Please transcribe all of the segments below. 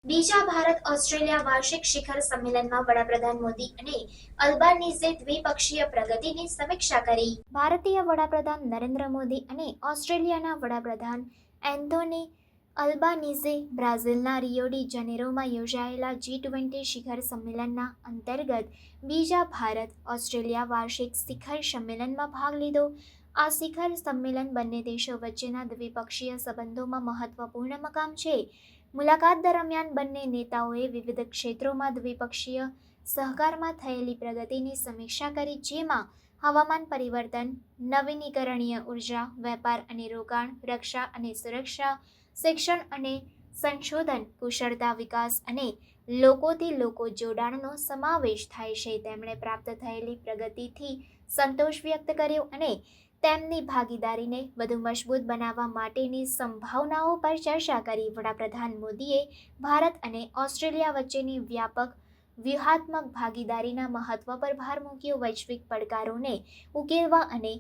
બીજા ભારત ઓસ્ટ્રેલિયા વાર્ષિક શિખર સંમેલનમાં વડાપ્રધાન મોદી અને અલ્બાનીઝે દ્વિપક્ષીય પ્રગતિની સમીક્ષા કરી. ભારતીય વડાપ્રધાન નરેન્દ્ર મોદી અને ઓસ્ટ્રેલિયાના વડાપ્રધાન એન્થોની અલ્બાનીઝે બ્રાઝિલના રિયો ડી જનેરોમાં યોજાયેલા G20 શિખર સંમેલનના અંતર્ગત બીજા ભારત ઓસ્ટ્રેલિયા વાર્ષિક શિખર સંમેલનમાં ભાગ લીધો. આ શિખર સંમેલન બંને દેશો વચ્ચેના દ્વિપક્ષીય સંબંધોમાં મહત્વપૂર્ણ મકામ છે. મુલાકાત દરમિયાન બંને નેતાઓએ વિવિધ ક્ષેત્રોમાં દ્વિપક્ષીય સહકારમાં થયેલી પ્રગતિની સમીક્ષા કરી, જેમાં હવામાન પરિવર્તન, નવીનીકરણીય ઉર્જા, વેપાર અને રોકાણ, રક્ષા અને સુરક્ષા, શિક્ષણ અને સંશોધન, કુશળતા વિકાસ અને લોકોથી લોકો જોડાણનો સમાવેશ થાય છે. તેમણે પ્રાપ્ત થયેલી પ્રગતિથી સંતોષ વ્યક્ત કર્યો અને તેમની ભાગીદારીને વધુ મજબૂત બનાવવા માટેની સંભાવનાઓ પર ચર્ચા કરી. વડાપ્રધાન મોદીએ ભારત અને ઓસ્ટ્રેલિયા વચ્ચેની વ્યાપક વ્યૂહાત્મક ભાગીદારીના મહત્વ પર ભાર મૂક્યો. વૈશ્વિક પડકારોને ઉકેલવા અને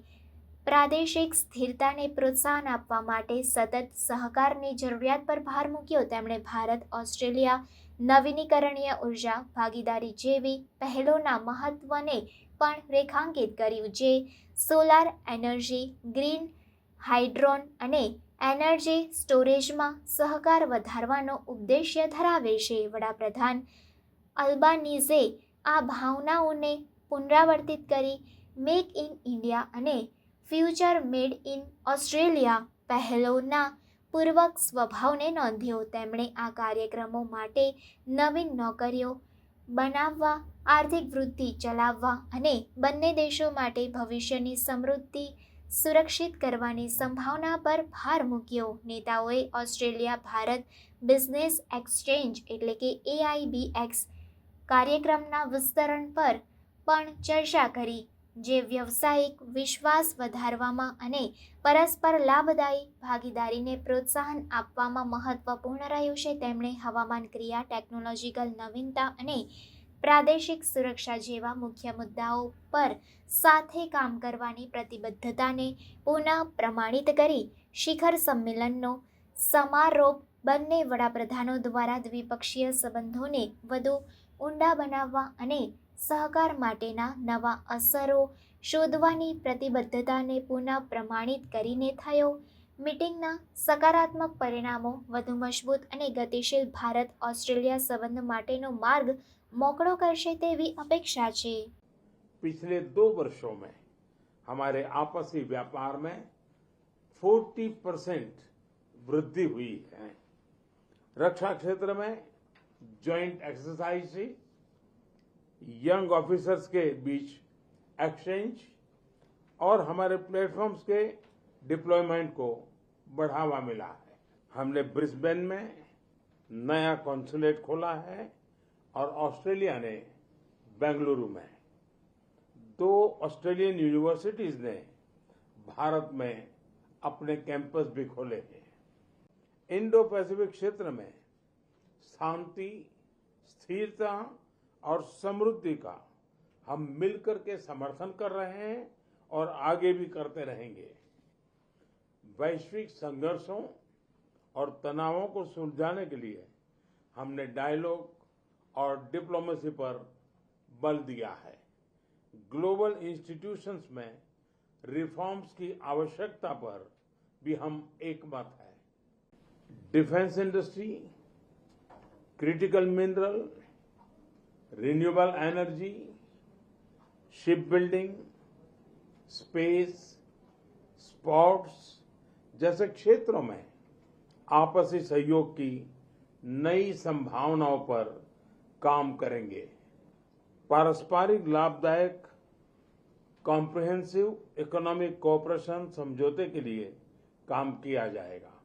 પ્રાદેશિક સ્થિરતાને પ્રોત્સાહન આપવા માટે સતત સહકારની જરૂરિયાત પર ભાર મૂક્યો. તેમણે ભારત ઓસ્ટ્રેલિયા નવીનીકરણીય ઉર્જા ભાગીદારી જેવી પહેલોના મહત્વને પણ રેખાંકિત કર્યું, જે સોલાર એનર્જી, ગ્રીન હાઇડ્રોજન અને એનર્જી સ્ટોરેજમાં સહકાર વધારવાનો ઉદ્દેશ્ય ધરાવે છે. વડાપ્રધાન અલ્બાનીઝે આ ભાવનાઓને પુનરાવર્તિત કરી મેક ઇન ઇન્ડિયા અને ફ્યુચર મેડ ઇન ઓસ્ટ્રેલિયા પહેલોના પૂરક સ્વભાવને નોંધ્યો. તેમણે આ કાર્યક્રમો માટે નવીન નોકરીઓ બનાવવા, આર્થિક વૃદ્ધિ ચલાવવા અને બંને દેશો માટે ભવિષ્યની સમૃદ્ધિ સુરક્ષિત કરવાની સંભાવના પર ભાર મૂક્યો. નેતાઓએ ઓસ્ટ્રેલિયા ભારત બિઝનેસ એક્સચેન્જ એટલે કે AIBX કાર્યક્રમના વિસ્તરણ પર પણ ચર્ચા કરી, જે વ્યવસાયિક વિશ્વાસ વધારવામાં અને પરસ્પર લાભદાયી ભાગીદારીને પ્રોત્સાહન આપવામાં મહત્વપૂર્ણ રહ્યું છે. તેમણે હવામાન ક્રિયા, ટેકનોલોજીકલ નવીનતા અને પ્રાદેશિક સુરક્ષા જેવા મુખ્ય મુદ્દાઓ પર સાથે કામ કરવાની પ્રતિબદ્ધતાને પુનઃ પ્રમાણિત કરી. શિખર સંમેલનનો સમારોપ બંને વડાપ્રધાનો દ્વારા દ્વિપક્ષીય સંબંધોને વધુ ઊંડા બનાવવા અને સહકાર માટેના નવા અવસરો શોધવાની પ્રતિબદ્ધતાને પુનઃ પ્રમાણિત કરીને થયો. મીટિંગના સકારાત્મક પરિણામો વધુ મજબૂત અને ગતિશીલ ભારત ઓસ્ટ્રેલિયા સંબંધ માટેનો માર્ગ મોકળો કરશે તેવી અપેક્ષા છે. पिछले 2 वर्षों में हमारे आपसी व्यापार में 40% वृद्धि हुई है. रक्षा क्षेत्र में जॉइंट एक्सरसाइज, यंग ऑफिसर्स के बीच एक्सचेंज और हमारे प्लेटफॉर्म्स के डिप्लॉयमेंट को बढ़ावा मिला है. हमने ब्रिस्बेन में नया कॉन्सुलेट खोला है और ऑस्ट्रेलिया ने बेंगलुरु में 2 ऑस्ट्रेलियन यूनिवर्सिटीज ने भारत में अपने कैंपस भी खोले हैं. इंडो पैसिफिक क्षेत्र में शांति, स्थिरता और समृद्धि का हम मिलकर के समर्थन कर रहे हैं और आगे भी करते रहेंगे. वैश्विक संघर्षों और तनावों को सुलझाने के लिए हमने डायलॉग और डिप्लोमेसी पर बल दिया है. ग्लोबल इंस्टीट्यूशंस में रिफॉर्म्स की आवश्यकता पर भी हम एकमत हैं. Defence industry, critical mineral, renewable energy, ship building, space, sports जैसे क्षेत्रों में आपसी सहयोग की नई संभावनाओं पर काम करेंगे. पारस्परिक लाभदायक कॉम्प्रिहेंसिव इकोनॉमिक कोऑपरेशन समझौते के लिए काम किया जाएगा.